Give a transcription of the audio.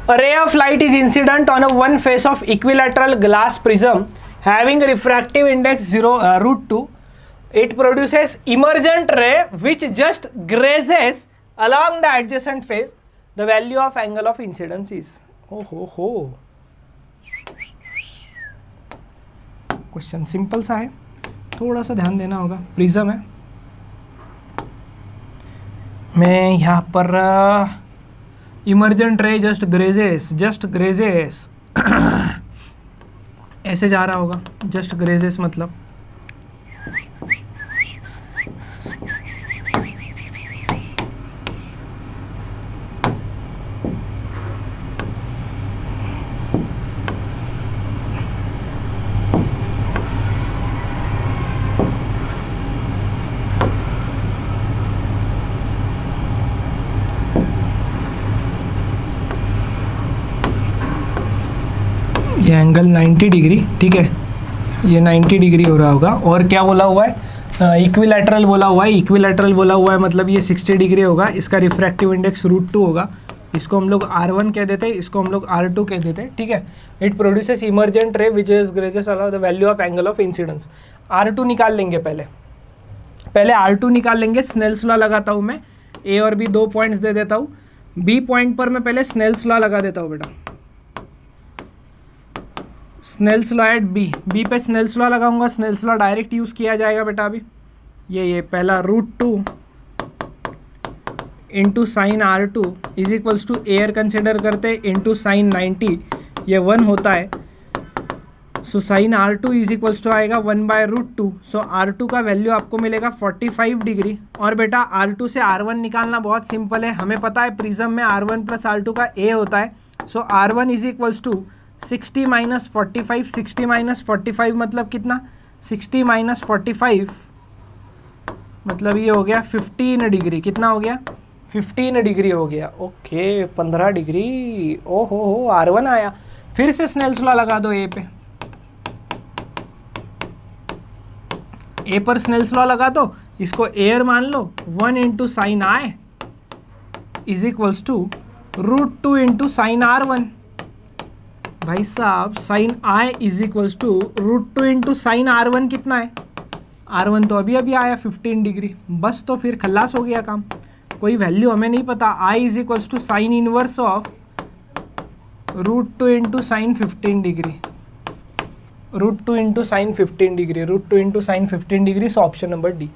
A ray of light is incident on a one face of equilateral glass prism having a refractive index 0 √2. It produces emergent ray which just grazes along the adjacent face. The value of angle of incidence is. Oh ho. Question simple सा है, थोड़ा सा ध्यान देना होगा. Prism है, मैं यहाँ पर इमर्जेंट रे जस्ट ग्रेजेस ऐसे जा रहा होगा. जस्ट ग्रेजेस मतलब ये एंगल 90 डिग्री, ठीक है, ये 90 डिग्री हो रहा होगा. और क्या बोला हुआ है, इक्विलैटरल बोला हुआ है. इक्विलैटरल बोला हुआ है मतलब ये 60 डिग्री होगा. इसका रिफ्रैक्टिव इंडेक्स √2 होगा. इसको हम लोग R1 कह देते हैं, इसको हम लोग R2 कह देते हैं, ठीक है. It produces emergent ray which is grazes allow the value of angle of incidence. R2 निकाल लेंगे, पहले R2 निकाल लेंगे. स्नेल्स लॉ लगाता हूँ मैं. A और B 2 पॉइंट्स दे देता हूँ. B पॉइंट पर मैं पहले स्नेल्स लॉ लगा देता हूँ बेटा. स्नेल्स लॉ एट बी पे स्नेल्स लॉ लगाऊंगा. स्नेल्स लॉ डायरेक्ट यूज़ किया जाएगा बेटा. अभी ये पहला √2 into sine R2 is equals to air consider करते इंटू साइन 90, ये 1 होता है. So sine R2 is equals to आएगा 1/√2. सो R2 का वैल्यू आपको मिलेगा 45 डिग्री. और बेटा R2 से R1 निकालना बहुत सिंपल है. हमें पता है प्रिज्म में R1 प्लस R2 का A होता है. So R1 is equals to 60 minus 45. 60 minus 45 मतलब कितना, 60 माइनस 45 मतलब ये हो गया 15 डिग्री. कितना हो गया, 15 डिग्री हो गया. Okay 15 degree. ओ हो R1 आया. फिर से स्नेल्स लॉ लगा दो ए पे. ए पर स्नेल्स लॉ लगा दो. इसको एयर मान लो. 1 into sine I is equals to √2 into sine R1. भाई साहब sine I is equals to √2 into sine R1 कितना है, R1 तो अभी आया 15 डिग्री. बस तो फिर खल्लास हो गया काम. कोई वैल्यू हमें नहीं पता. I is equals to sine inverse of √2 into sine 15 degree. √2 into sine 15 degree. √2 into sine 15 degree. So option number D.